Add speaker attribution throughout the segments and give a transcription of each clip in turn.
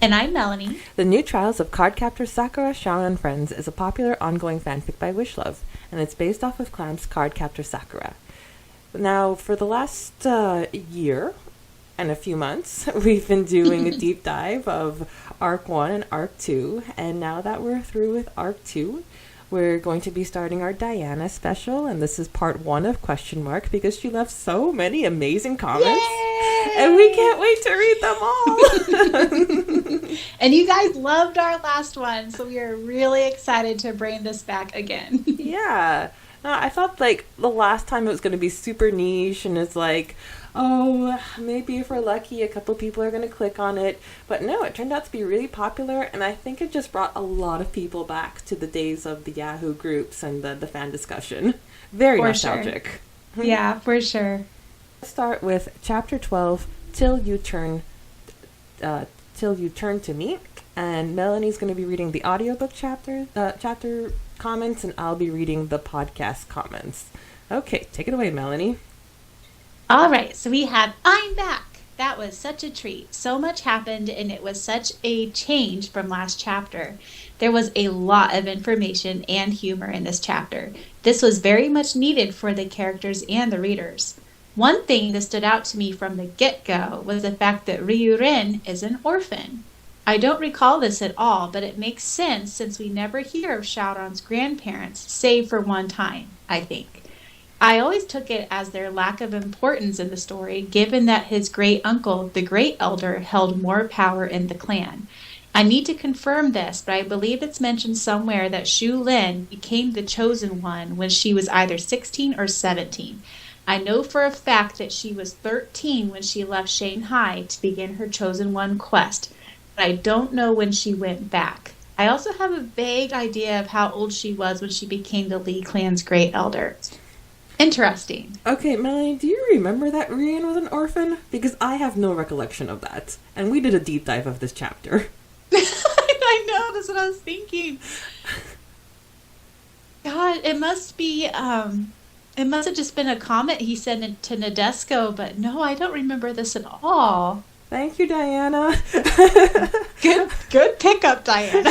Speaker 1: And I'm Melanie.
Speaker 2: The New Trials of Cardcaptor Sakura, Sharon, and Friends is a popular ongoing fanfic by Wishlove, and it's based off of Clamp's Cardcaptor Sakura. Now, for the last year and a few months, we've been doing a deep dive of Arc 1 and Arc 2, and now that we're through with Arc 2, we're going to be starting our Diana special, and this is part 1 of Question Mark, because she left so many amazing comments.
Speaker 1: Yay!
Speaker 2: And we can't wait to read them all.
Speaker 1: And you guys loved our last one, so we are really excited to bring this back again.
Speaker 2: Yeah. No, I thought like the last time it was going to be super niche, and it's like, oh, maybe if we're lucky, a couple people are going to click on it. But no, it turned out to be really popular, and I think it just brought a lot of people back to the days of the Yahoo groups and the fan discussion. Very nostalgic.
Speaker 1: Sure. Yeah, for sure.
Speaker 2: Let's start with chapter 12, Till You Turn to Me. And Melanie's going to be reading the audiobook chapter comments, and I'll be reading the podcast comments. Okay, take it away, Melanie.
Speaker 1: All right, so we have I'm Back. That was such a treat. So much happened, and it was such a change from last chapter. There was a lot of information and humor in this chapter. This was very much needed for the characters and the readers. One thing that stood out to me from the get-go was the fact that Ryurin is an orphan. I don't recall this at all, but it makes sense since we never hear of Shaoran's grandparents, save for one time, I think. I always took it as their lack of importance in the story, given that his great-uncle, the Great Elder, held more power in the clan. I need to confirm this, but I believe it's mentioned somewhere that Shu Lin became the Chosen One when she was either 16 or 17. I know for a fact that she was 13 when she left Shanghai to begin her Chosen One quest, but I don't know when she went back. I also have a vague idea of how old she was when she became the Li clan's Great Elder. Interesting.
Speaker 2: Okay, Melanie, do you remember that Rian was an orphan? Because I have no recollection of that. And we did a deep dive of this chapter.
Speaker 1: I know, that's what I was thinking. God, it must be, it must have just been a comment he sent to Nadesco, but no, I don't remember this at all.
Speaker 2: Thank you, Diana.
Speaker 1: Good pickup, Diana.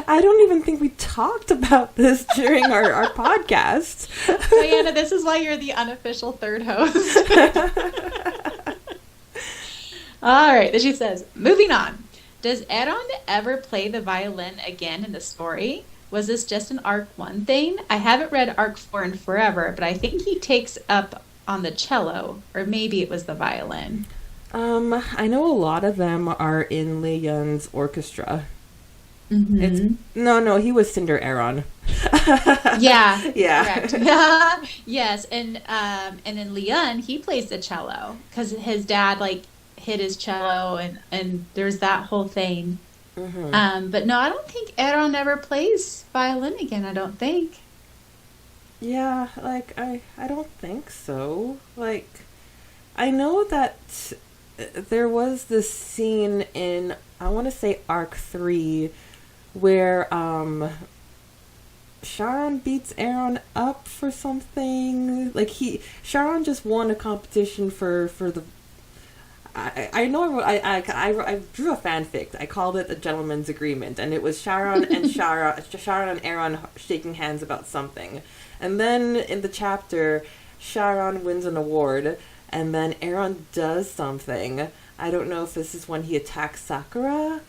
Speaker 2: I don't even think we talked about this during our podcast.
Speaker 1: Diana, this is why you're the unofficial third host. All right, then she says, moving on. Does Aaron ever play the violin again in the story? Was this just an Arc 1 thing? I haven't read Arc 4 in forever, but I think he takes up on the cello, or maybe it was the violin.
Speaker 2: I know a lot of them are in Lei Yun's orchestra.
Speaker 1: Mm-hmm.
Speaker 2: No, he was Cinder Aaron.
Speaker 1: Yeah.
Speaker 2: Correct.
Speaker 1: Yes, and in Leon, he plays the cello because his dad hit his cello, and there's that whole thing. Mm-hmm. But no, I don't think Aaron ever plays violin again. I don't think.
Speaker 2: Yeah, I don't think so. I know that there was this scene in, I want to say Arc 3, where Sharon beats Aaron up for something. Sharon just won a competition for the. I know I drew a fanfic. I called it a gentleman's agreement, and it was Sharon and Sharon and Aaron shaking hands about something, and then in the chapter, Sharon wins an award, and then Aaron does something. I don't know if this is when he attacks Sakura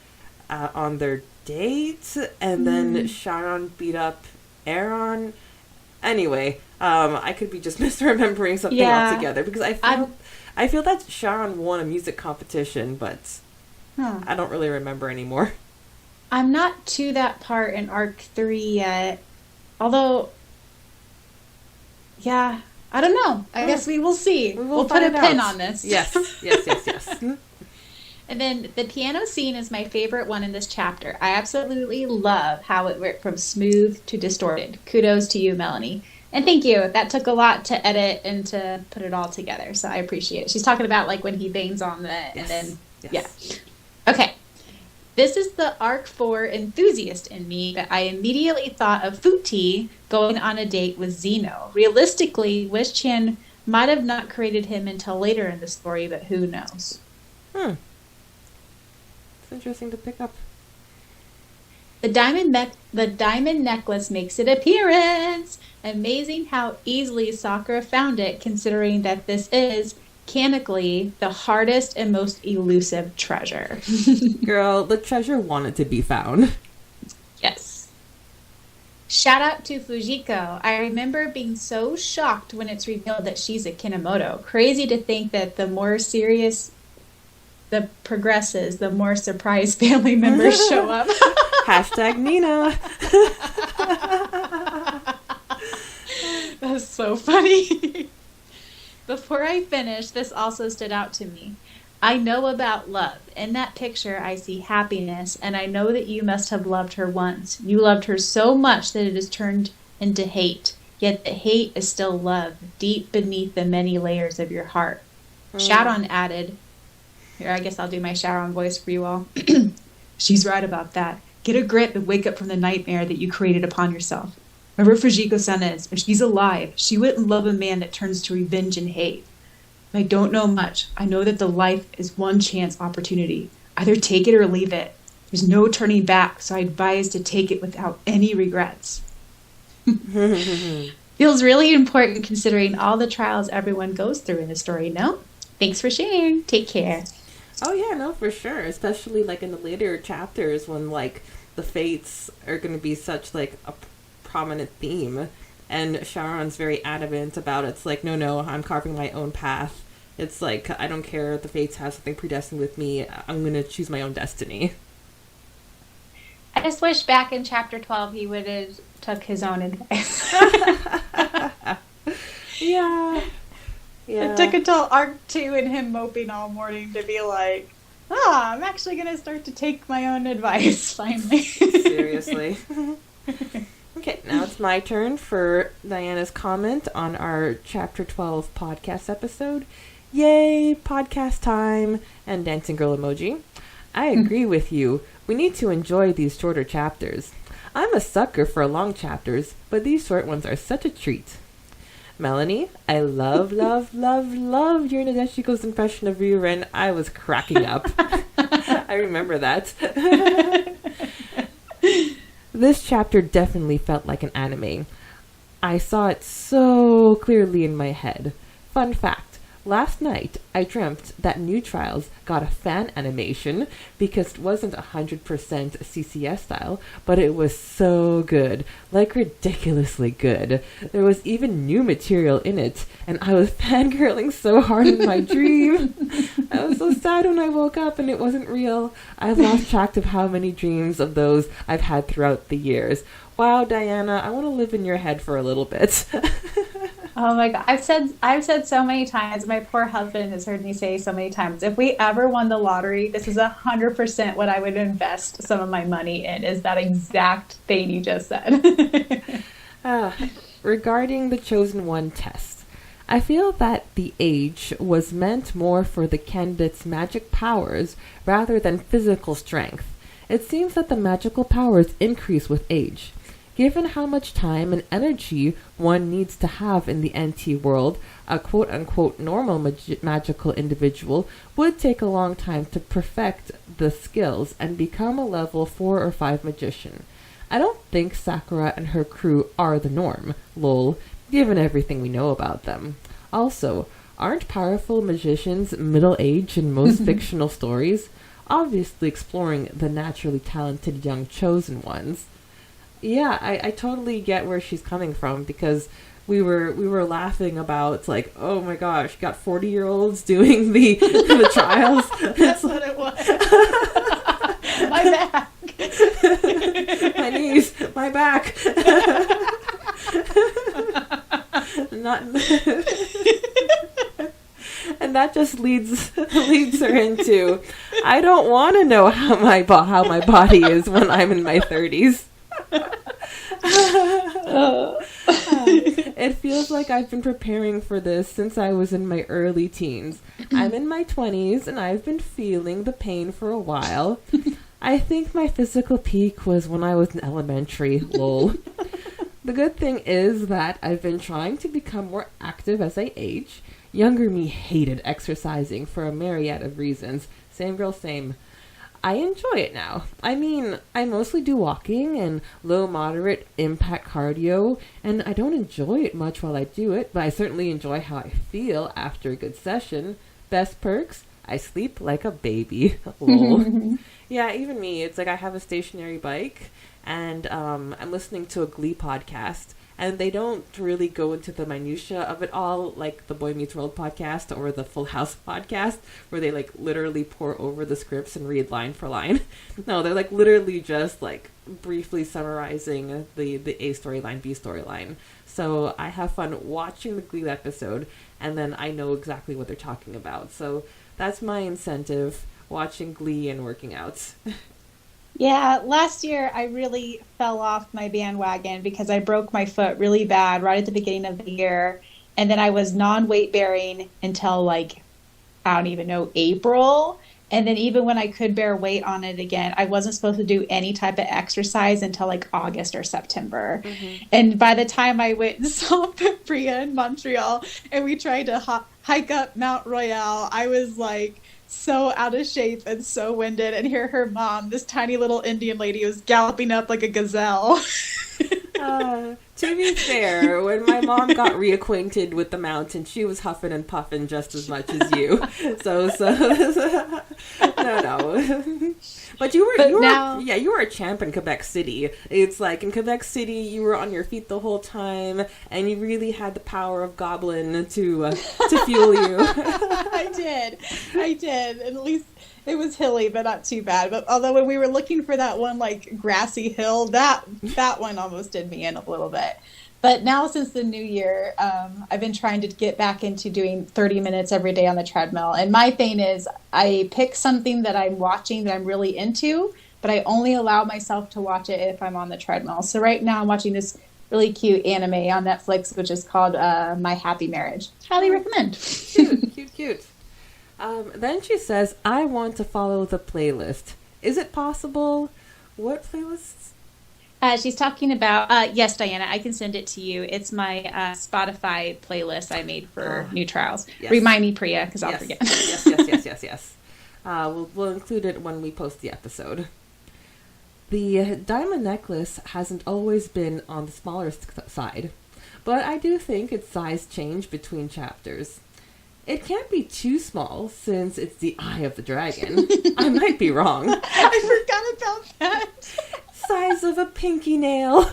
Speaker 2: on their date, and then Sharon beat up Aaron. Anyway, I could be just misremembering something altogether, because I feel that Sharon won a music competition, but I don't really remember anymore.
Speaker 1: I'm not to that part in Arc 3 yet, although, yeah, I don't know. I guess we will see. We'll put a pin on this.
Speaker 2: Yes.
Speaker 1: And then the piano scene is my favorite one in this chapter. I absolutely love how it went from smooth to distorted. Kudos to you, Melanie. And thank you. That took a lot to edit and to put it all together, so I appreciate it. She's talking about when he bangs on the, and then, yeah. Okay. This is the Arc 4 enthusiast in me, but I immediately thought of Futi going on a date with Zeno. Realistically, Wish-chan might have not created him until later in the story, but who knows?
Speaker 2: It's interesting to pick up.
Speaker 1: The diamond necklace makes its appearance. Amazing how easily Sakura found it, considering that this is, canonically, the hardest and most elusive treasure.
Speaker 2: Girl, the treasure wanted to be found.
Speaker 1: Yes. Shout out to Fujiko. I remember being so shocked when it's revealed that she's a Kinomoto. Crazy to think that the more serious the progresses, the more surprised family members show up.
Speaker 2: Hashtag Nina.
Speaker 1: That's so funny. Before I finish, this also stood out to me. I know about love. In that picture, I see happiness, and I know that you must have loved her once. You loved her so much that it has turned into hate. Yet the hate is still love, deep beneath the many layers of your heart. Sharon added, here, I guess I'll do my Sharon voice for you all. She's right about that. Get a grip and wake up from the nightmare that you created upon yourself. Whoever Fujiko-san is, if she's alive, she wouldn't love a man that turns to revenge and hate. I don't know much. I know that the life is one chance opportunity. Either take it or leave it. There's no turning back, so I advise to take it without any regrets. Feels really important considering all the trials everyone goes through in the story, no? Thanks for sharing. Take care.
Speaker 2: Oh yeah, no, for sure. Especially like in the later chapters when like the fates are going to be such like a prominent theme, and Sharon's very adamant about it. It's like, no, I'm carving my own path. It's like, I don't care if the fates have something predestined with me. I'm going to choose my own destiny.
Speaker 1: I just wish back in chapter 12 he would have took his own advice.
Speaker 2: Yeah.
Speaker 1: It took until arc 2 and him moping all morning to be like, I'm actually going to start to take my own advice, finally.
Speaker 2: Seriously. Okay, now it's my turn for Diana's comment on our Chapter 12 podcast episode. Yay, podcast time, and dancing girl emoji. I agree with you. We need to enjoy these shorter chapters. I'm a sucker for long chapters, but these short ones are such a treat. Melanie, I love your Nadeshiko's impression of Ryuren. I was cracking up. I remember that. This chapter definitely felt like an anime. I saw it so clearly in my head. Fun fact, last night I dreamt that New Trials got a fan animation because it wasn't 100% CCS style, but it was so good, like ridiculously good. There was even new material in it, and I was fangirling so hard in my dream. I was so sad when I woke up and it wasn't real. I've lost track of how many dreams of those I've had throughout the years. Wow, Diana, I want to live in your head for a little bit.
Speaker 1: Oh my God. I've said so many times, my poor husband has heard me say so many times, if we ever won the lottery, this is 100% what I would invest some of my money in, is that exact thing you just said.
Speaker 2: Regarding the Chosen One test, I feel that the age was meant more for the candidate's magic powers rather than physical strength. It seems that the magical powers increase with age. Given how much time and energy one needs to have in the NT world, a quote-unquote normal magical individual would take a long time to perfect the skills and become a level 4 or 5 magician. I don't think Sakura and her crew are the norm, lol, given everything we know about them. Also, aren't powerful magicians middle-aged in most fictional stories? Obviously exploring the naturally talented young chosen ones. Yeah, I totally get where she's coming from, because we were laughing about, like, oh my gosh, got 40-year-olds doing the trials.
Speaker 1: That's what it was. My back.
Speaker 2: My knees, my back. Not. And that just leads her into, I don't want to know how my body is when I'm in my 30s. It feels like I've been preparing for this since I was in my early teens. I'm in my 20s and I've been feeling the pain for a while. I think my physical peak was when I was in elementary, lol. The good thing is that I've been trying to become more active as I age. Younger me hated exercising for a myriad of reasons. Same girl, same. I enjoy it now. I mean, I mostly do walking and low moderate impact cardio, and I don't enjoy it much while I do it, but I certainly enjoy how I feel after a good session. Best perks? I sleep like a baby. Lol. Yeah, even me. It's like I have a stationary bike, and I'm listening to a Glee podcast, and they don't really go into the minutia of it all like the Boy Meets World podcast or the Full House podcast, where they like literally pour over the scripts and read line for line. No, they're like literally just like briefly summarizing the A storyline, B storyline. So I have fun watching the Glee episode, and then I know exactly what they're talking about. So that's my incentive, watching Glee and working out.
Speaker 1: Yeah, last year I really fell off my bandwagon because I broke my foot really bad right at the beginning of the year. And then I was non-weight bearing until like, I don't even know, April. And then even when I could bear weight on it again, I wasn't supposed to do any type of exercise until like August or September. Mm-hmm. And by the time I went and saw Preya in Montreal and we tried to hike up Mount Royale, I was like so out of shape and so winded. And here her mom, this tiny little Indian lady, was galloping up like a gazelle.
Speaker 2: To be fair, when my mom got reacquainted with the mountain, she was huffing and puffing just as much as you. So no. But you were a champ in Quebec City. It's like in Quebec City, you were on your feet the whole time, and you really had the power of Goblin to fuel you.
Speaker 1: I did. And at least it was hilly, but not too bad. But although when we were looking for that one like grassy hill, that one almost did me in a little bit. But now since the new year, I've been trying to get back into doing 30 minutes every day on the treadmill. And my thing is I pick something that I'm watching that I'm really into, but I only allow myself to watch it if I'm on the treadmill. So right now I'm watching this really cute anime on Netflix, which is called My Happy Marriage. Highly recommend.
Speaker 2: Cute. Then she says, I want to follow the playlist. Is it possible? What playlists?
Speaker 1: She's talking about, yes, Diana, I can send it to you. It's my Spotify playlist I made for new trials. Yes. Remind me, Preya, because I'll forget.
Speaker 2: Yes. We'll include it when we post the episode. The diamond necklace hasn't always been on the smaller side, but I do think its size changed between chapters. It can't be too small since it's the eye of the dragon. I might be wrong.
Speaker 1: I forgot about that.
Speaker 2: Size of a pinky nail.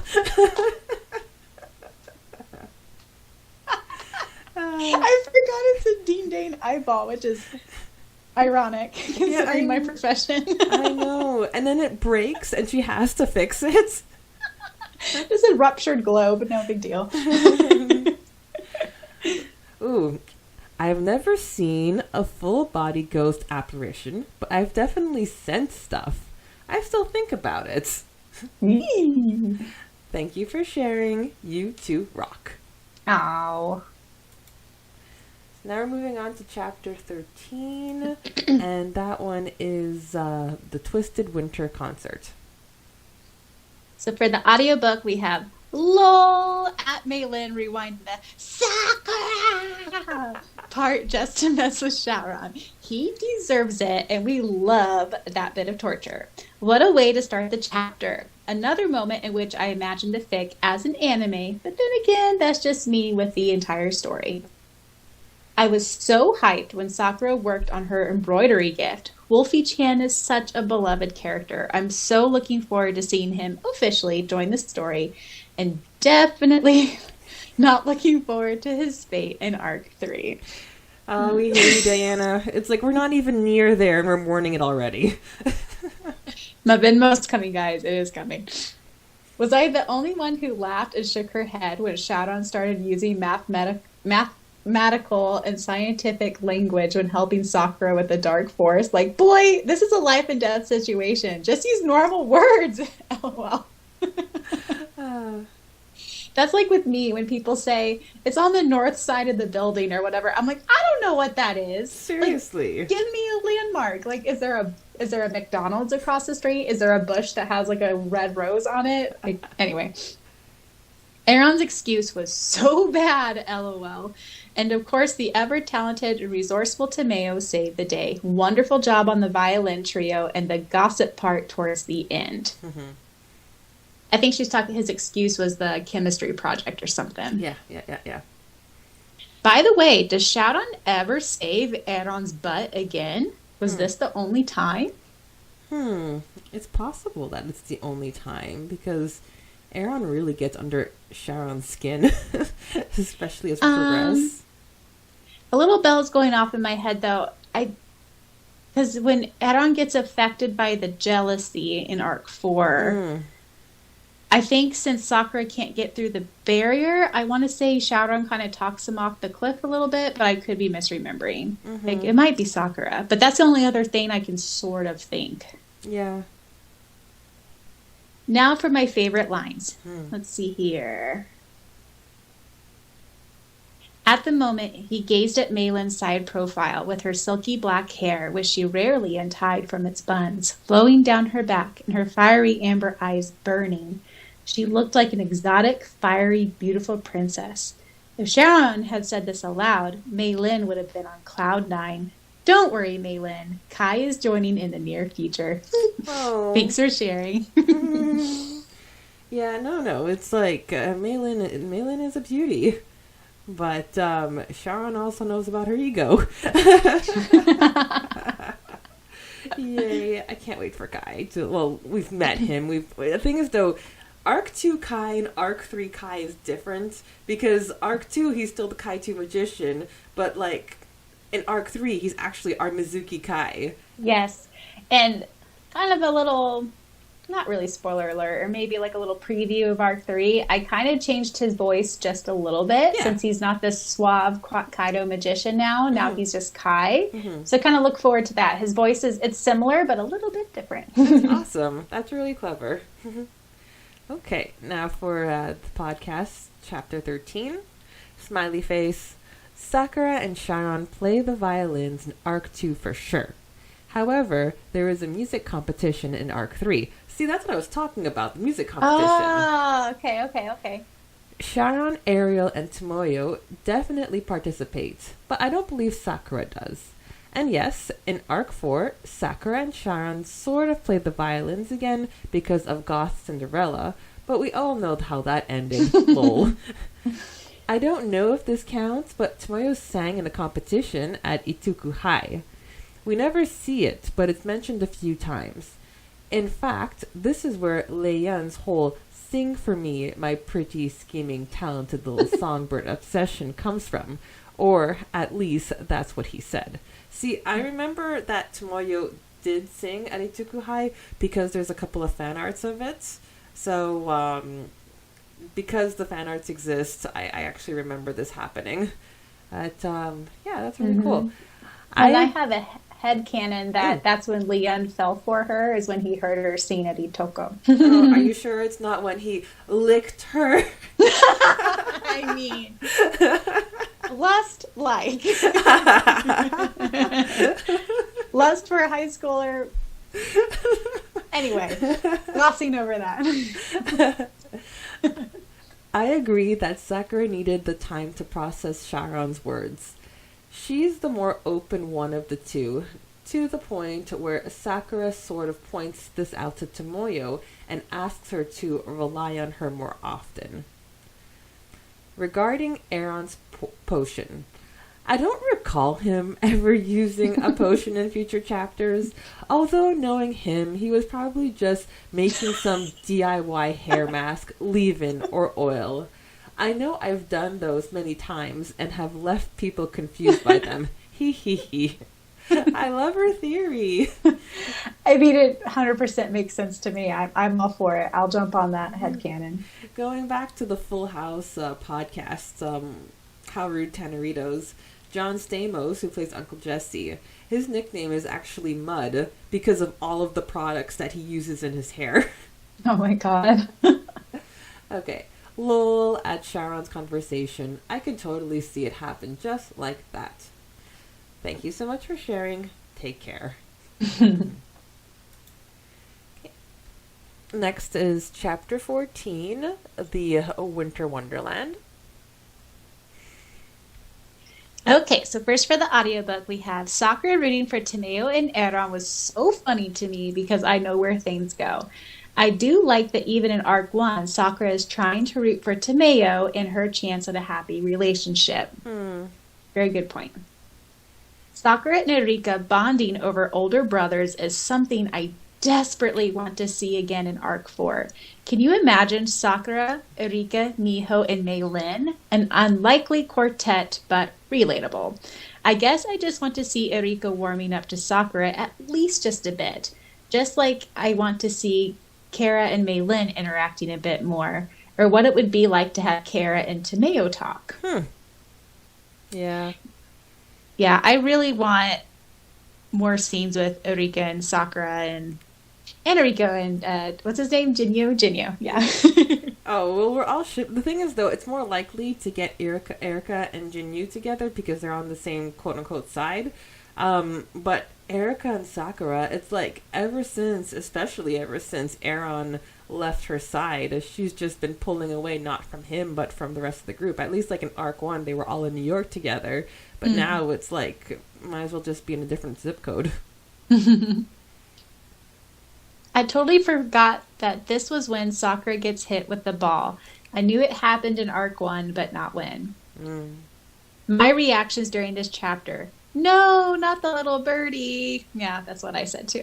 Speaker 1: I forgot it's a Dean Dane eyeball, which is ironic considering my profession.
Speaker 2: I know. And then it breaks and she has to fix it.
Speaker 1: Just a ruptured globe, no big deal.
Speaker 2: Ooh. I've never seen a full-body ghost apparition, but I've definitely sensed stuff. I still think about it. Thank you for sharing. You two rock.
Speaker 1: Ow.
Speaker 2: Now we're moving on to chapter 13, and that one is the Twisted Winter Concert.
Speaker 1: So for the audiobook, we have LOL at Maylin rewind the Sakura part just to mess with Sharon. He deserves it, and we love that bit of torture. What a way to start the chapter. Another moment in which I imagined the fic as an anime, but then again, that's just me with the entire story. I was so hyped when Sakura worked on her embroidery gift. Wolfie-chan is such a beloved character. I'm so looking forward to seeing him officially join the story, and definitely not looking forward to his fate in Arc 3.
Speaker 2: Oh, we hate you, Diana. It's like we're not even near there and we're mourning it already.
Speaker 1: My Venmo's coming, guys. It is coming. Was I the only one who laughed and shook her head when Sharon started using mathematical and scientific language when helping Sakura with the dark force? Like, boy, this is a life and death situation. Just use normal words. LOL. That's like with me when people say it's on the north side of the building or whatever. I'm like, I don't know what that is.
Speaker 2: Seriously.
Speaker 1: Like, give me a landmark. Like, is there a McDonald's across the street? Is there a bush that has like a red rose on it? Like, anyway. Aaron's excuse was so bad, lol. And of course, the ever talented and resourceful Tomeo saved the day. Wonderful job on the violin trio and the gossip part towards the end.
Speaker 2: Mm-hmm.
Speaker 1: I think she's talking, his excuse was the chemistry project or something.
Speaker 2: Yeah.
Speaker 1: By the way, does Sharon ever save Aaron's butt again? Was this the only time?
Speaker 2: It's possible that it's the only time because Aaron really gets under Sharon's skin, especially as we progress.
Speaker 1: A little bell's going off in my head though. Because when Aaron gets affected by the jealousy in Arc 4, I think since Sakura can't get through the barrier, I want to say Sharon kind of talks him off the cliff a little bit, but I could be misremembering. Like, it might be Sakura, but that's the only other thing I can sort of think.
Speaker 2: Yeah.
Speaker 1: Now for my favorite lines. Let's see here. At the moment, he gazed at Malin's side profile with her silky black hair, which she rarely untied from its buns, flowing down her back and her fiery amber eyes burning. She looked like an exotic, fiery, beautiful princess. If Sharon had said this aloud, Maylin would have been on cloud 9. Don't worry, Maylin. Kai is joining in the near future.
Speaker 2: Oh.
Speaker 1: Thanks for sharing.
Speaker 2: Yeah, no. It's like Maylin is a beauty. But Sharon also knows about her ego. Yay. I can't wait for Kai to... Well, we've met him. The thing is, though, Arc 2 Kai and Arc 3 Kai is different. Because Arc 2, he's still the Kai 2 magician. But, like, in Arc 3, he's actually our Mizuki Kai.
Speaker 1: Yes. And kind of a little... Not really spoiler alert, or maybe like a little preview of Arc 3. I kind of changed his voice just a little bit since he's not this suave Kaido magician now. Now he's just Kai. So I kind of look forward to that. His voice it's similar, but a little bit different.
Speaker 2: That's awesome. That's really clever. Okay, now for the podcast, Chapter 13. Smiley face. Sakura and Sharon play the violins in Arc 2 for sure. However, there is a music competition in Arc 3. See, that's what I was talking about, the music competition.
Speaker 1: Oh, okay.
Speaker 2: Sharon, Ariel, and Tomoyo definitely participate, but I don't believe Sakura does. And yes, in Arc 4, Sakura and Sharon sort of played the violins again because of Goth Cinderella, but we all know how that ended. Lol. I don't know if this counts, but Tomoyo sang in a competition at Ituku High. We never see it, but it's mentioned a few times. In fact, this is where Leion's whole "sing for me, my pretty, scheming, talented little songbird" obsession comes from. Or, at least, that's what he said. See, I remember that Tomoyo did sing at Ituku High because there's a couple of fan arts of it. So, because the fan arts exist, I actually remember this happening. But, yeah, that's really cool.
Speaker 1: And I have a headcanon that that's when Leon fell for her, is when he heard her sing at Itoko.
Speaker 2: Oh, are you sure it's not when he licked her?
Speaker 1: I mean, lust like. Lust for a high schooler. Anyway, glossing over that.
Speaker 2: I agree that Sakura needed the time to process Sharon's words. She's the more open one of the two, to the point where Sakura sort of points this out to Tomoyo and asks her to rely on her more often. Regarding Aaron's potion, I don't recall him ever using a potion in future chapters, although knowing him, he was probably just making some DIY hair mask, leave-in, or oil. I know I've done those many times and have left people confused by them. Hee hee hee. I love her theory.
Speaker 1: I mean, it 100% makes sense to me. I'm all for it. I'll jump on that headcanon.
Speaker 2: Going back to the Full House podcast, How Rude Taneritos, John Stamos, who plays Uncle Jesse, his nickname is actually Mud because of all of the products that he uses in his hair.
Speaker 1: Oh my god.
Speaker 2: Okay. Lol at Sharon's conversation. I can totally see it happen just like that. Thank you so much for sharing. Take care. Okay. Next is chapter 14, The Winter Wonderland.
Speaker 1: Okay, so first for the audiobook, we have Sakura rooting for Tomeo and Aaron was so funny to me because I know where things go. I do like that even in Arc 1, Sakura is trying to root for Tomeo in her chance at a happy relationship. Very good point. Sakura and Eureka bonding over older brothers is something I desperately want to see again in Arc 4. Can you imagine Sakura, Eureka, Miho, and Mei Lin? An unlikely quartet, but relatable. I guess I just want to see Eureka warming up to Sakura at least just a bit. Just like I want to see Kara and Mei Lin interacting a bit more, or what it would be like to have Kara and Tomeo talk.
Speaker 2: Yeah.
Speaker 1: Yeah, I really want more scenes with Eureka and Sakura and Enrico and what's his name? Jinyu, yeah.
Speaker 2: Oh, well, we're all the thing is, though, it's more likely to get Erica and Jinyu together because they're on the same quote-unquote side. But Erica and Sakura, it's like especially ever since Aaron left her side, she's just been pulling away, not from him, but from the rest of the group. At least, like, in Arc 1, they were all in New York together. But now it's like, might as well just be in a different zip code.
Speaker 1: I totally forgot that this was when Sakura gets hit with the ball. I knew it happened in Arc 1, but not when. My reactions during this chapter. No, not the little birdie. Yeah, that's what I said too.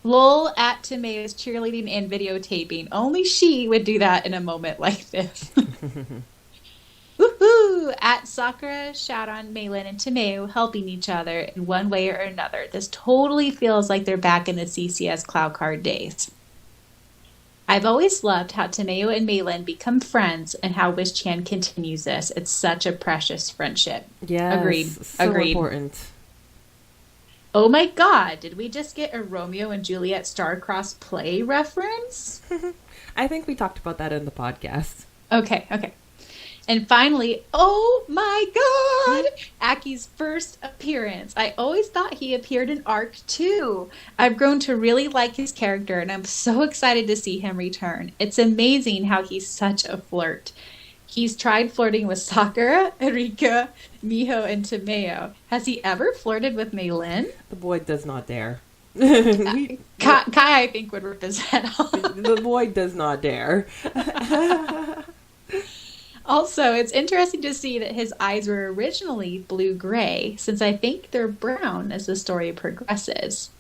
Speaker 1: Lol at Tomeo's cheerleading and videotaping. Only she would do that in a moment like this. Woohoo! At Sakura, Sharon, Meilin, and Tomeo helping each other in one way or another. This totally feels like they're back in the CCS Cloud Card days. I've always loved how Tomeo and Meilin become friends and how Wish-chan continues this. It's such a precious friendship.
Speaker 2: Yeah,
Speaker 1: Agreed.
Speaker 2: So important.
Speaker 1: Oh my god, did we just get a Romeo and Juliet star-crossed play reference?
Speaker 2: I think we talked about that in the podcast.
Speaker 1: Okay. And finally, oh my god! Aki's first appearance. I always thought he appeared in Arc 2. I've grown to really like his character, and I'm so excited to see him return. It's amazing how he's such a flirt. He's tried flirting with Sakura, Erika, Miho, and Tomeo. Has he ever flirted with Meilin?
Speaker 2: The boy does not dare.
Speaker 1: Kai, I think, would rip his head off.
Speaker 2: The boy does not dare.
Speaker 1: Also, it's interesting to see that his eyes were originally blue-gray, since I think they're brown as the story progresses.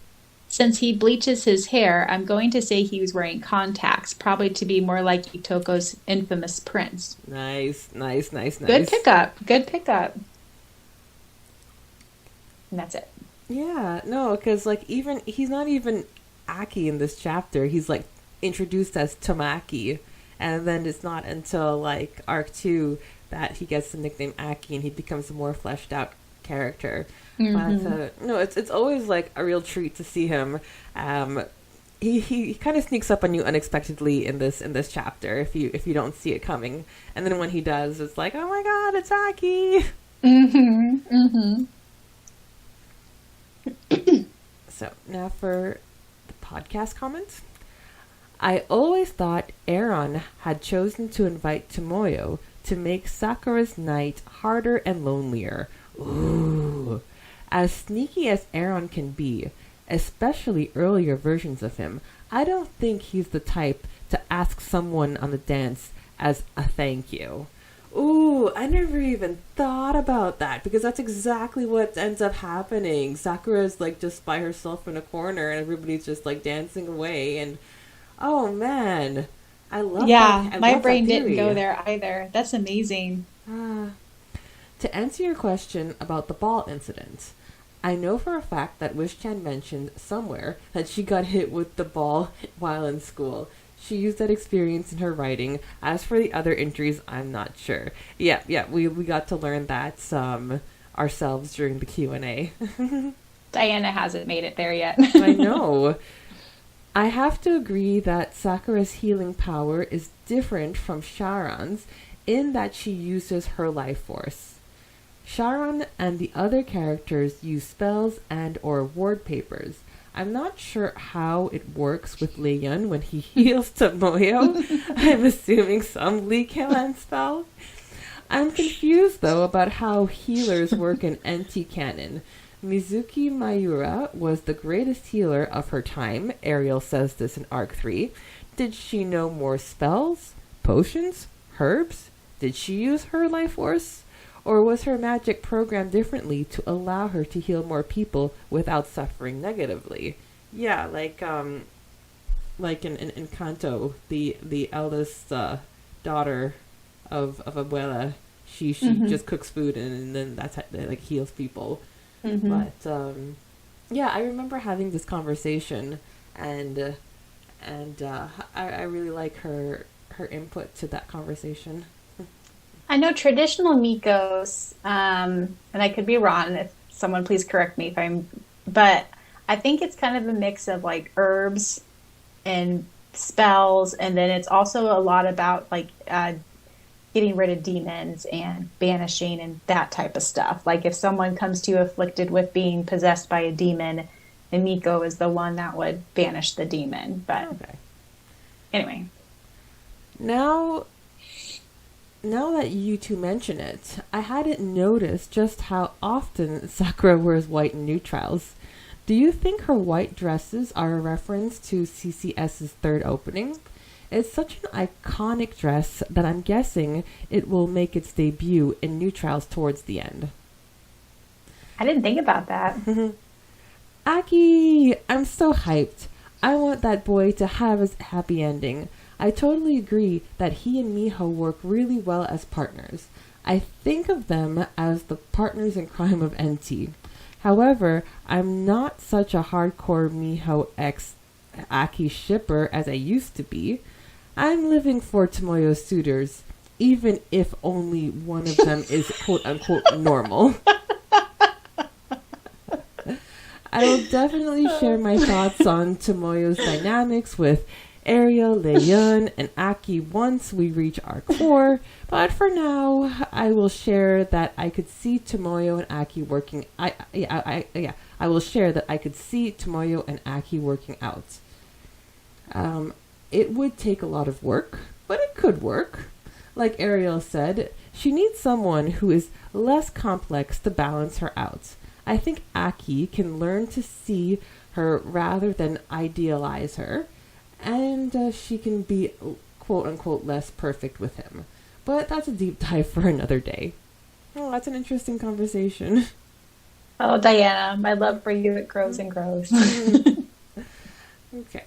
Speaker 1: Since he bleaches his hair, I'm going to say he was wearing contacts, probably to be more like Itoko's infamous prince.
Speaker 2: Nice.
Speaker 1: Good pickup. And that's it.
Speaker 2: Yeah, no, because, like, he's not even Aki in this chapter. He's, like, introduced as Tamaki. And then it's not until, like, Arc 2 that he gets the nickname Aki and he becomes a more fleshed out character. But, no, it's always, like, a real treat to see him. He kind of sneaks up on you unexpectedly in this chapter if you don't see it coming. And then when he does, it's like, oh my god, it's Aki! So, now for the podcast comments. I always thought Aaron had chosen to invite Tomoyo to make Sakura's night harder and lonelier. Ooh. As sneaky as Aaron can be, especially earlier versions of him, I don't think he's the type to ask someone on the dance as a thank you. Ooh, I never even thought about that, because that's exactly what ends up happening. Sakura's, like, just by herself in a corner, and everybody's just, like, dancing away, and oh, man. I love that.
Speaker 1: Yeah, my brain didn't go there either. That's amazing.
Speaker 2: To answer your question about the ball incident, I know for a fact that Wish-chan mentioned somewhere that she got hit with the ball while in school. She used that experience in her writing. As for the other injuries, I'm not sure. Yeah, we got to learn that ourselves during the Q&A.
Speaker 1: Diana hasn't made it there yet.
Speaker 2: I know. I have to agree that Sakura's healing power is different from Sharon's in that she uses her life force. Sharon and the other characters use spells and or ward papers. I'm not sure how it works with Leon when he heals Tomoyo. I'm assuming some Lee Kalan spell. I'm confused, though, about how healers work in NT canon. Mizuki Mayura was the greatest healer of her time. Ariel says this in Arc 3. Did she know more spells? Potions? Herbs? Did she use her life force? Or was her magic programmed differently to allow her to heal more people without suffering negatively? Yeah, like in Kanto, the eldest daughter of Abuela, she just cooks food and then that's how they like heals people. But yeah, I remember having this conversation and I really like her input to that conversation.
Speaker 3: I know traditional Mikos, and I could be wrong, if someone please correct me if I'm, but I think it's kind of a mix of like herbs and spells, and then it's also a lot about like getting rid of demons and banishing and that type of stuff. Like if someone comes to you afflicted with being possessed by a demon, and Miko is the one that would banish the demon. But anyway.
Speaker 2: Now that you two mention it, I hadn't noticed just how often Sakura wears white in new trials. Do you think her white dresses are a reference to CCS's third opening? It's such an iconic dress that I'm guessing it will make its debut in new trials towards the end.
Speaker 3: I didn't think about that.
Speaker 2: Aki! I'm so hyped. I want that boy to have his happy ending. I totally agree that he and Miho work really well as partners. I think of them as the partners in crime of NT. However, I'm not such a hardcore Miho x Aki shipper as I used to be. I'm living for Tomoyo's suitors, even if only one of them is quote-unquote normal. I will definitely share my thoughts on Tomoyo's dynamics with Ariel, Leon, and Aki once we reach Arc 4, but for now, I will share that I could see Tomoyo and Aki working. I will share that I could see Tomoyo and Aki working out. It would take a lot of work, but it could work. Like Ariel said, she needs someone who is less complex to balance her out. I think Aki can learn to see her rather than idealize her. And she can be, quote-unquote, less perfect with him. But that's a deep dive for another day. Oh, that's an interesting conversation.
Speaker 3: Oh, Diana, my love for you, it grows and grows.
Speaker 2: Okay.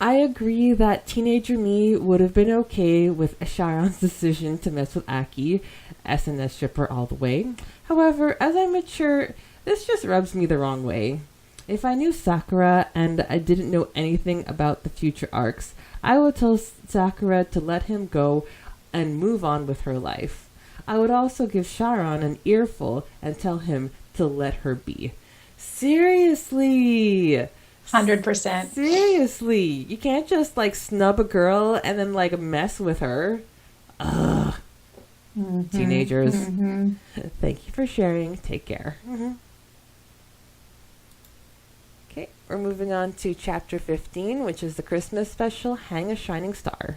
Speaker 2: I agree that teenager me would have been okay with Sharon's decision to mess with Aki, SNS shipper all the way. However, as I mature, this just rubs me the wrong way. If I knew Sakura and I didn't know anything about the future arcs, I would tell Sakura to let him go and move on with her life. I would also give Sharon an earful and tell him to let her be. Seriously!
Speaker 3: 100%.
Speaker 2: Seriously! You can't just like snub a girl and then like mess with her. Ugh. Teenagers. Thank you for sharing. Take care. Okay, we're moving on to chapter 15, which is the Christmas special, Hang a Shining Star.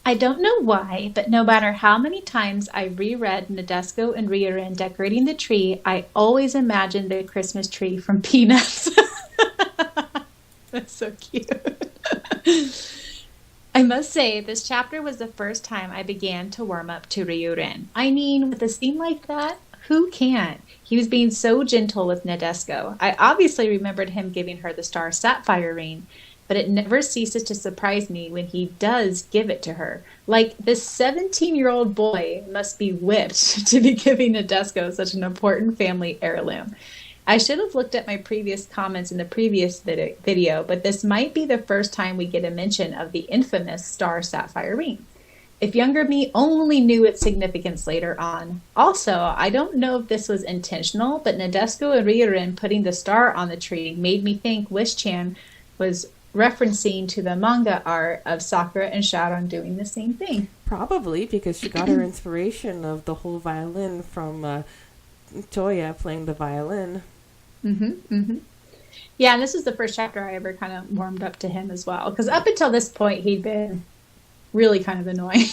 Speaker 1: I don't know why, but no matter how many times I reread Nadesco and Ryurin decorating the tree, I always imagined the Christmas tree from Peanuts. That's so cute. I must say, this chapter was the first time I began to warm up to Ryurin. I mean, with a scene like that, who can't? He was being so gentle with Nadesco. I obviously remembered him giving her the star sapphire ring, but it never ceases to surprise me when he does give it to her. Like, this 17-year-old boy must be whipped to be giving Nadesco such an important family heirloom. I should have looked at my previous comments in the previous video, but this might be the first time we get a mention of the infamous star sapphire ring. If younger me only knew its significance later on. Also, I don't know if this was intentional, but Nadesco and Ryurin putting the star on the tree made me think Wish-chan was referencing to the manga art of Sakura and Sharon doing the same thing.
Speaker 2: Probably, because she got her inspiration of the whole violin from Toya playing the violin.
Speaker 3: Yeah, and this is the first chapter I ever kind of warmed up to him as well. Because up until this point, he'd been really kind of annoying.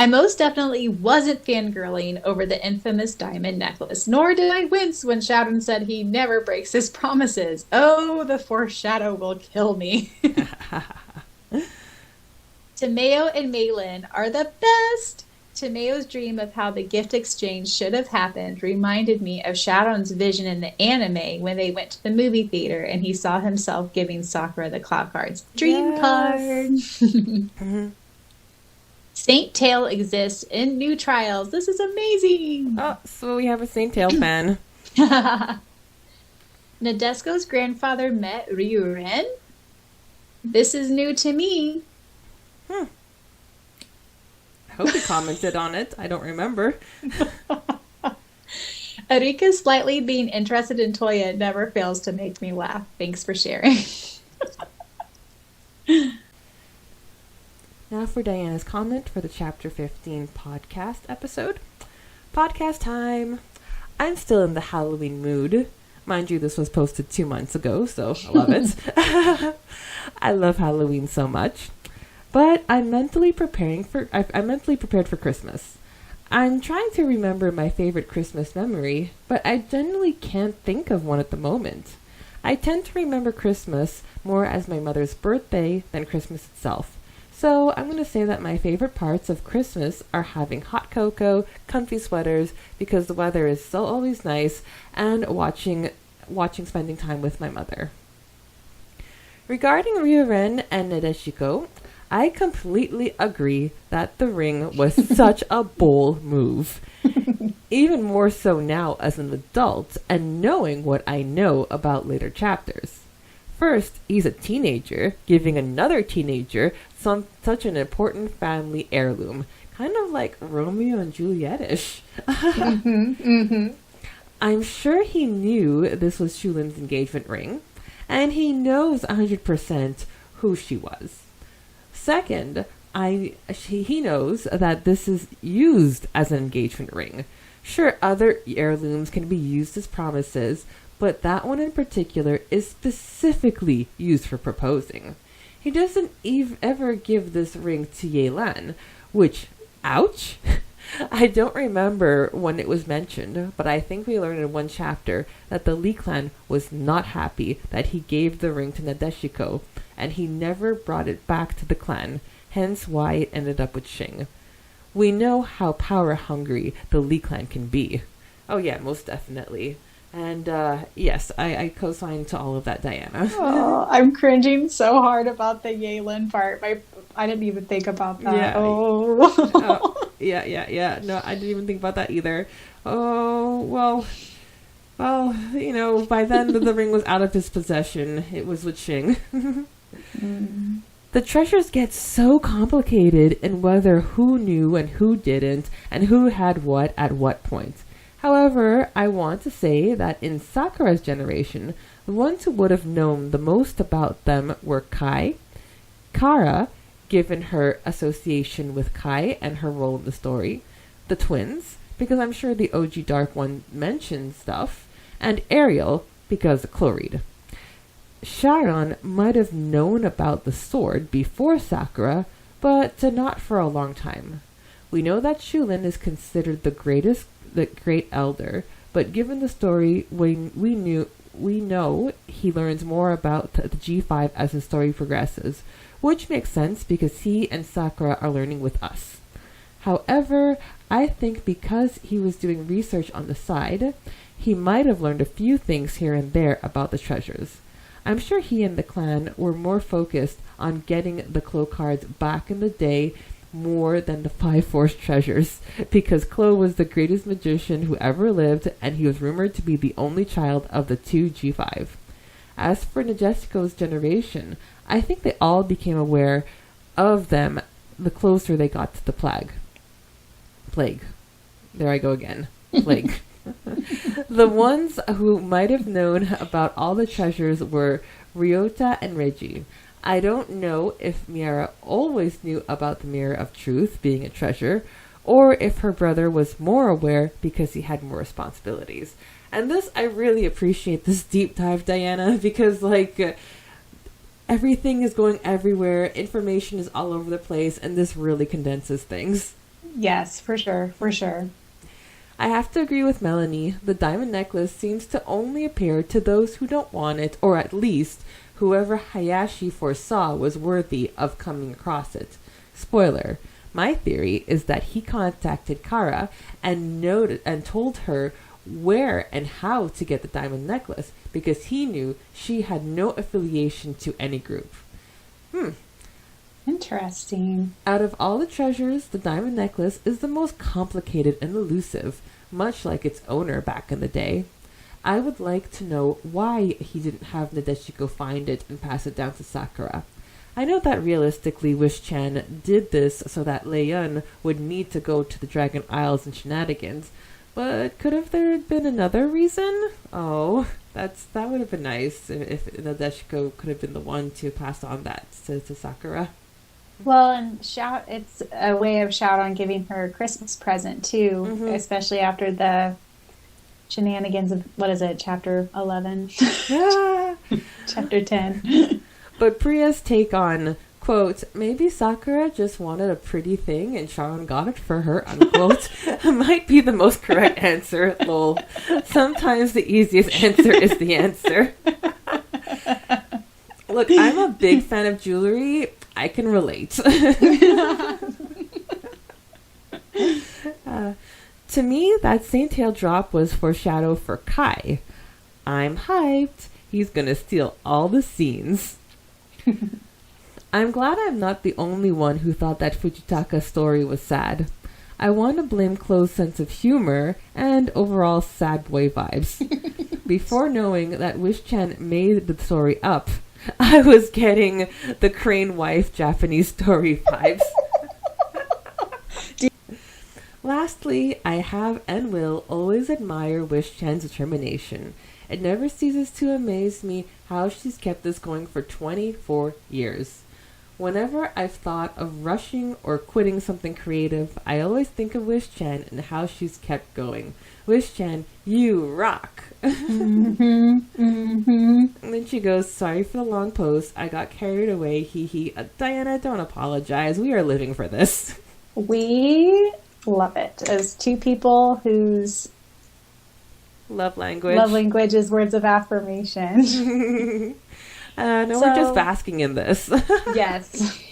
Speaker 3: I most definitely wasn't fangirling over the infamous diamond necklace, nor did I wince when Shadon said he never breaks his promises. Oh, the foreshadow will kill me. Tomeo and Maylin are the best. Tomeo's dream of how the gift exchange should have happened reminded me of Shadow's vision in the anime when they went to the movie theater and he saw himself giving Sakura the cloud cards. Dream card! Saint Tail exists in New Trials. This is amazing!
Speaker 2: Oh, so we have a Saint Tail fan.
Speaker 1: Nadesco's grandfather met Ryuren? This is new to me.
Speaker 2: I hope he commented on it. I don't remember.
Speaker 1: Arika slightly being interested in Toya never fails to make me laugh. Thanks for sharing.
Speaker 2: Now for Diana's comment for the Chapter 15 podcast episode. Podcast time. I'm still in the Halloween mood. Mind you, this was posted 2 months ago, so I love it. I love Halloween so much. But I'm mentally prepared for Christmas. I'm trying to remember my favorite Christmas memory, but I generally can't think of one at the moment. I tend to remember Christmas more as my mother's birthday than Christmas itself. So I'm going to say that my favorite parts of Christmas are having hot cocoa, comfy sweaters, because the weather is so always nice, and spending time with my mother. Regarding Ryuren and Nadeshiko, I completely agree that the ring was such a bold move. Even more so now as an adult and knowing what I know about later chapters. First, he's a teenager, giving another teenager such an important family heirloom. Kind of like Romeo and Juliet-ish. I'm sure he knew this was Shulin's engagement ring, and he knows 100% who she was. Second, he knows that this is used as an engagement ring. Sure, other heirlooms can be used as promises, but that one in particular is specifically used for proposing. He doesn't ever give this ring to Yelan, which, ouch! I don't remember when it was mentioned, but I think we learned in one chapter that the Lee clan was not happy that he gave the ring to Nadeshiko, and he never brought it back to the clan, hence why it ended up with Shing. We know how power-hungry the Lee clan can be. Oh yeah, most definitely. And yes, I co-sign to all of that, Diana.
Speaker 3: Oh, I'm cringing so hard about the Yelan part. I didn't even think about that.
Speaker 2: Yeah.
Speaker 3: Oh.
Speaker 2: Yeah. No, I didn't even think about that either. Oh, well, you know, by then the ring was out of his possession. It was with Shing. The treasures get so complicated in whether who knew and who didn't, and who had what at what point. However, I want to say that in Sakura's generation, the ones who would have known the most about them were Kai, Kara, given her association with Kai and her role in the story, the twins, because I'm sure the OG Dark One mentioned stuff, and Ariel, because of Chloride. Sharon might have known about the sword before Sakura, but not for a long time. We know that Shulin is considered the great elder, but given the story, we know he learns more about the G5 as the story progresses, which makes sense because he and Sakura are learning with us. However, I think because he was doing research on the side, he might have learned a few things here and there about the treasures. I'm sure he and the clan were more focused on getting the Clo cards back in the day more than the 5 forced treasures, because Clo was the greatest magician who ever lived, and he was rumored to be the only child of the 2 G5. As for Nadeshiko's generation, I think they all became aware of them the closer they got to the plague. There I go again. Plague. The ones who might have known about all the treasures were Ryota and Reiji. I don't know if Miara always knew about the Mirror of Truth being a treasure, or if her brother was more aware because he had more responsibilities. And this, I really appreciate this deep dive, Diana, because everything is going everywhere, information is all over the place, and this really condenses things.
Speaker 3: Yes, for sure, for sure.
Speaker 2: I have to agree with Melanie. The diamond necklace seems to only appear to those who don't want it, or at least whoever Hayashi foresaw was worthy of coming across it. Spoiler, my theory is that he contacted Kara and told her where and how to get the diamond necklace because he knew she had no affiliation to any group.
Speaker 3: Interesting.
Speaker 2: Out of all the treasures, the diamond necklace is the most complicated and elusive, much like its owner back in the day. I would like to know why he didn't have Nadeshiko find it and pass it down to Sakura. I know that realistically Wish-chan did this so that Leon would need to go to the Dragon Isles and shenanigans, but could have there been another reason? Oh, that would have been nice if Nadeshiko could have been the one to pass on that to Sakura.
Speaker 3: Well, and it's a way of Shout giving her a Christmas present, too, especially after the shenanigans of, what is it, chapter 11? Chapter 10.
Speaker 2: But Preya's take on, quote, maybe Sakura just wanted a pretty thing and Sharon got it for her, unquote, might be the most correct answer, lol. Sometimes the easiest answer is the answer. Look, I'm a big fan of jewelry. I can relate. To me, that Saint Tail drop was foreshadow for Kai. I'm hyped. He's gonna steal all the scenes. I'm glad I'm not the only one who thought that Fujitaka's story was sad. I want to blame Chloe's sense of humor and overall sad boy vibes. Before knowing that Wish-chan made the story up, I was getting the crane wife Japanese story vibes. Lastly, I have and will always admire Wish-chan's determination. It never ceases to amaze me how she's kept this going for 24 years. Whenever I've thought of rushing or quitting something creative, I always think of Wish-chan and how she's kept going. Wish-chan, you rock! And then she goes, sorry for the long post. I got carried away. Hee hee. Diana, don't apologize. We are living for this.
Speaker 3: We love it. As two people whose
Speaker 2: love language
Speaker 3: is words of affirmation.
Speaker 2: No, we're just basking in this.
Speaker 3: Yes.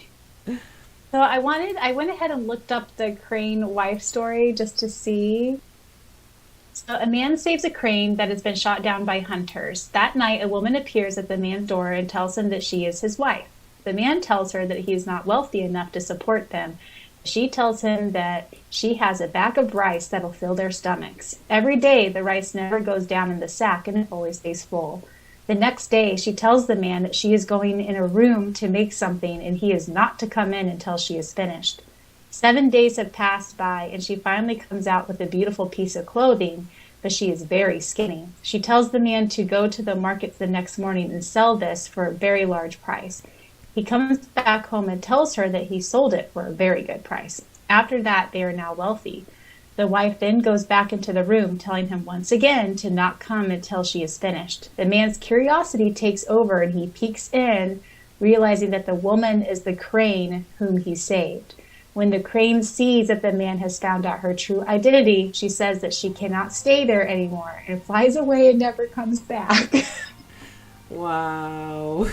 Speaker 3: So I went ahead and looked up the crane wife story just to see. So a man saves a crane that has been shot down by hunters. That night, a woman appears at the man's door and tells him that she is his wife. The man tells her that he is not wealthy enough to support them. She tells him that she has a bag of rice that'll fill their stomachs. Every day, the rice never goes down in the sack and it always stays full. The next day, she tells the man that she is going in a room to make something and he is not to come in until she is finished. 7 days have passed by and she finally comes out with a beautiful piece of clothing, but she is very skinny. She tells the man to go to the market the next morning and sell this for a very large price. He comes back home and tells her that he sold it for a very good price. After that, they are now wealthy. The wife then goes back into the room, telling him once again to not come until she is finished. The man's curiosity takes over and he peeks in, realizing that the woman is the crane whom he saved. When the crane sees that the man has found out her true identity, she says that she cannot stay there anymore and flies away and never comes back.
Speaker 2: Wow.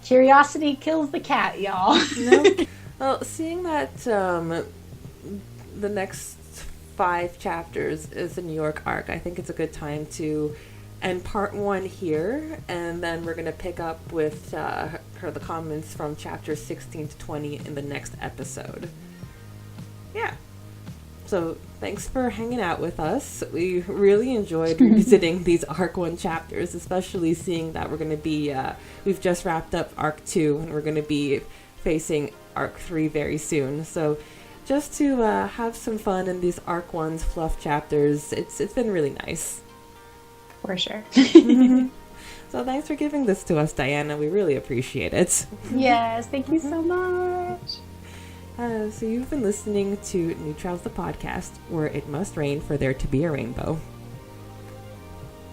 Speaker 3: Curiosity kills the cat, y'all.
Speaker 2: No. Well, seeing that the next 5 chapters is the New York arc, I think it's a good time to end part 1 here, and then we're going to pick up with the comments from chapters 16 to 20 in the next episode. Yeah. So thanks for hanging out with us. We really enjoyed revisiting these arc 1 chapters, especially seeing that we're going to be, we've just wrapped up arc 2, and we're going to be facing arc 3 very soon. So just to have some fun in these arc 1's fluff chapters, it's been really nice.
Speaker 3: For sure.
Speaker 2: So thanks for giving this to us, Diana. We really appreciate it.
Speaker 3: Yes, thank you so much.
Speaker 2: So you've been listening to New Trials the podcast, where it must rain for there to be a rainbow.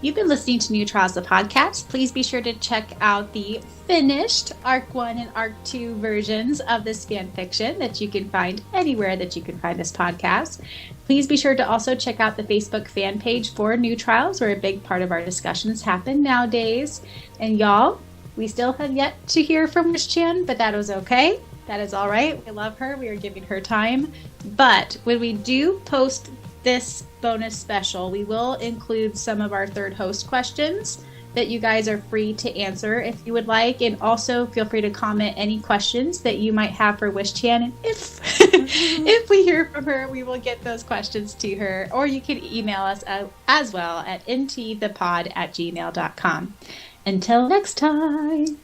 Speaker 1: You've been listening to New Trials, the podcast. Please be sure to check out the finished Arc 1 and Arc 2 versions of this fan fiction that you can find anywhere that you can find this podcast. Please be sure to also check out the Facebook fan page for New Trials, where a big part of our discussions happen nowadays. And y'all, we still have yet to hear from Wish-chan, but that was okay. That is all right. We love her. We are giving her time. But when we do post this bonus special, we will include some of our third host questions that you guys are free to answer if you would like, and also feel free to comment any questions that you might have for Wish-chan, and if we hear from her, we will get those questions to her, or you can email us as well at ntthepod@gmail.com. Until next time.